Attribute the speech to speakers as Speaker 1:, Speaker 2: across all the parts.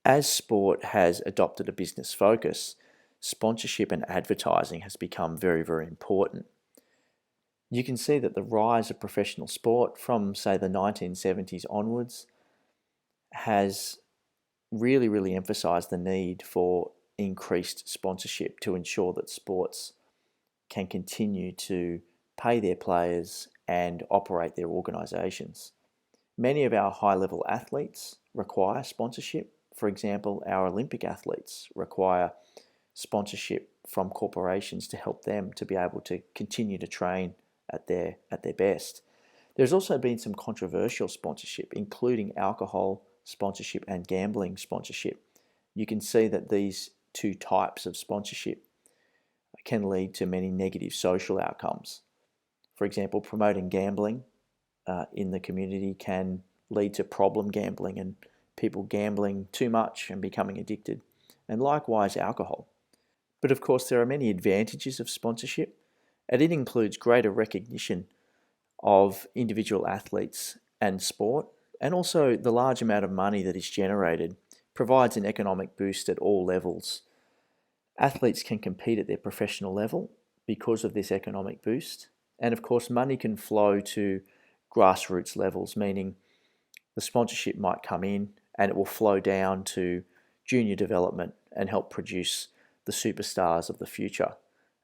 Speaker 1: As sport has adopted a business focus, sponsorship and advertising has become very, very important. You can see that the rise of professional sport from, say, the 1970s onwards has really, really emphasised the need for increased sponsorship to ensure that sports can continue to pay their players and operate their organisations. Many of our high-level athletes require sponsorship. For example, our Olympic athletes require sponsorship from corporations to help them to be able to continue to train at their best. There's also been some controversial sponsorship, including alcohol sponsorship and gambling sponsorship. You can see that these two types of sponsorship can lead to many negative social outcomes. For example, promoting gambling in the community can lead to problem gambling and people gambling too much and becoming addicted, and likewise alcohol. But of course, there are many advantages of sponsorship, and it includes greater recognition of individual athletes and sport, and also the large amount of money that is generated provides an economic boost at all levels. Athletes can compete at their professional level because of this economic boost, and of course, money can flow to grassroots levels, meaning the sponsorship might come in and it will flow down to junior development and help produce the superstars of the future.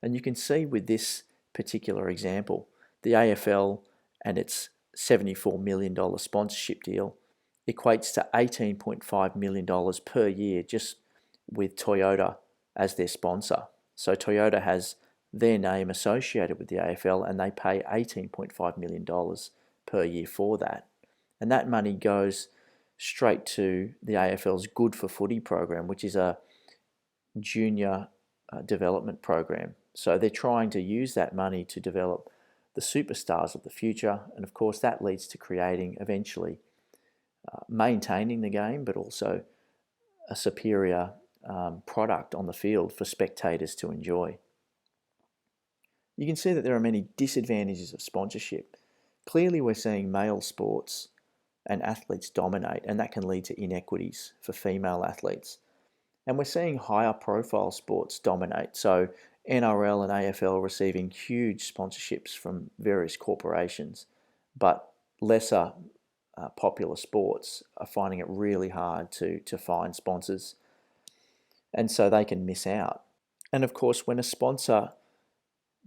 Speaker 1: And you can see with this particular example, the AFL and its $74 million sponsorship deal equates to $18.5 million per year just with Toyota as their sponsor. So Toyota has their name associated with the AFL and they pay $18.5 million per year for that. And that money goes straight to the AFL's Good for Footy program, which is a junior development program. So they're trying to use that money to develop the superstars of the future. And of course, that leads to creating eventually maintaining the game, but also a superior product on the field for spectators to enjoy. You can see that there are many disadvantages of sponsorship. Clearly, we're seeing male sports and athletes dominate, and that can lead to inequities for female athletes. And we're seeing higher profile sports dominate. So NRL and AFL receiving huge sponsorships from various corporations, but lesser popular sports are finding it really hard to find sponsors. And so they can miss out. And of course, when a sponsor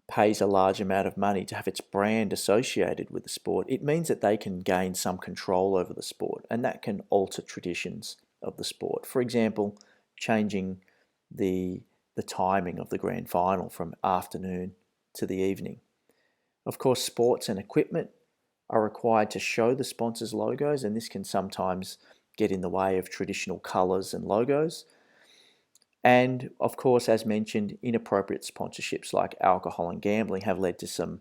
Speaker 1: pays a large amount of money to have its brand associated with the sport, it means that they can gain some control over the sport, and that can alter traditions of the sport. For example, changing the timing of the grand final from afternoon to the evening. Of course, sports and equipment are required to show the sponsors' logos, and this can sometimes get in the way of traditional colours and logos. And of course, as mentioned, inappropriate sponsorships like alcohol and gambling have led to some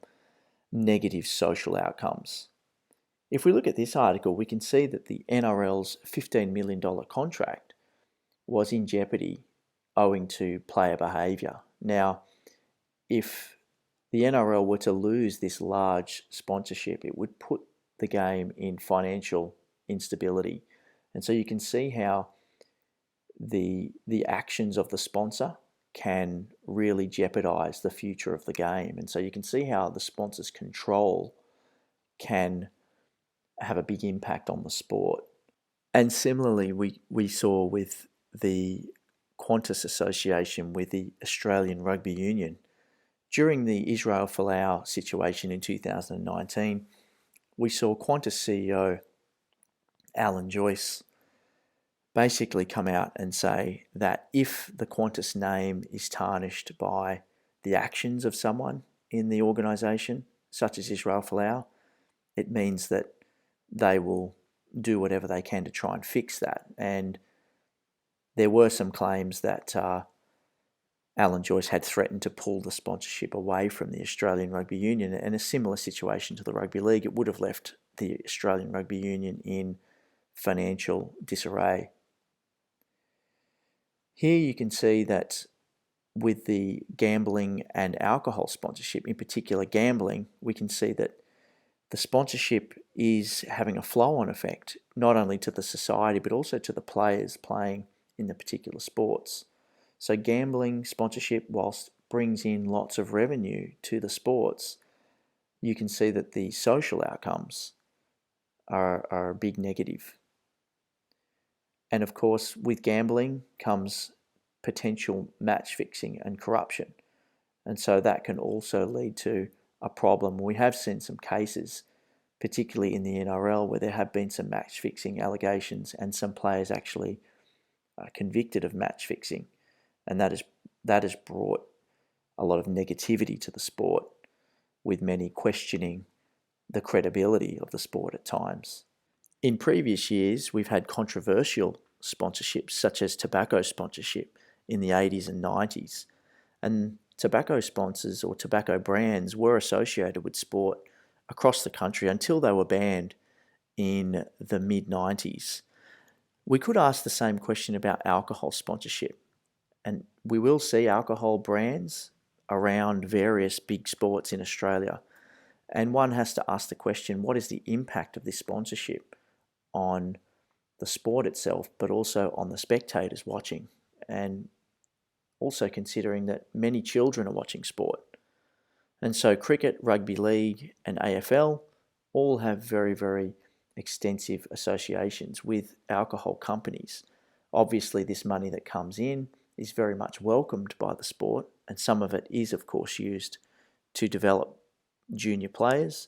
Speaker 1: negative social outcomes. If we look at this article, we can see that the NRL's $15 million contract was in jeopardy owing to player behaviour. Now, if the NRL were to lose this large sponsorship, it would put the game in financial instability. And so you can see how the actions of the sponsor can really jeopardize the future of the game. And so you can see how the sponsor's control can have a big impact on the sport. And similarly, we saw with the Qantas association with the Australian Rugby Union. During the Israel Folau situation in 2019, we saw Qantas CEO Joyce basically come out and say that if the Qantas name is tarnished by the actions of someone in the organisation, such as Israel Folau, it means that they will do whatever they can to try and fix that. And there were some claims that Joyce had threatened to pull the sponsorship away from the Australian Rugby Union, and a similar situation to the Rugby League. It would have left the Australian Rugby Union in financial disarray. Here you can see that with the gambling and alcohol sponsorship, in particular gambling, we can see that the sponsorship is having a flow-on effect, not only to the society, but also to the players playing in the particular sports. So gambling sponsorship, whilst brings in lots of revenue to the sports, you can see that the social outcomes are a big negative. And of course, with gambling comes potential match fixing and corruption. And so that can also lead to a problem. We have seen some cases, particularly in the NRL, where there have been some match fixing allegations and some players actually convicted of match fixing. And that has brought a lot of negativity to the sport, with many questioning the credibility of the sport at times. In previous years, we've had controversial sponsorships, such as tobacco sponsorship in the 80s and 90s. And tobacco sponsors or tobacco brands were associated with sport across the country until they were banned in the mid-90s. We could ask the same question about alcohol sponsorship. And we will see alcohol brands around various big sports in Australia. And one has to ask the question, what is the impact of this sponsorship on the sport itself, but also on the spectators watching, and also considering that many children are watching sport. And so cricket, rugby league, and AFL all have very, very extensive associations with alcohol companies. Obviously, this money that comes in is very much welcomed by the sport, and some of it is, of course, used to develop junior players.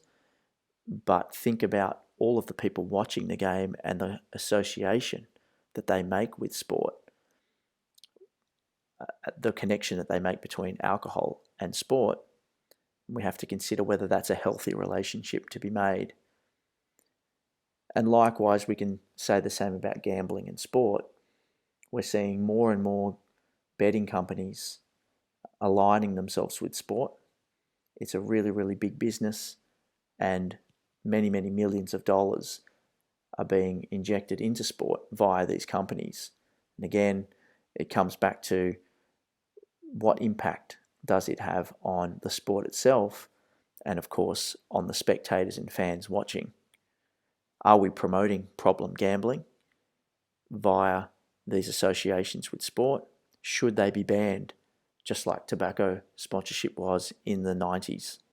Speaker 1: But think about all of the people watching the game and the association that they make with sport, the connection that they make between alcohol and sport. We have to consider whether that's a healthy relationship to be made. And likewise, we can say the same about gambling and sport. We're seeing more and more betting companies aligning themselves with sport. It's a really, really big business, and many, many millions of dollars are being injected into sport via these companies. And again, it comes back to what impact does it have on the sport itself, and of course on the spectators and fans watching. Are we promoting problem gambling via these associations with sport? Should they be banned, just like tobacco sponsorship was in the 90s?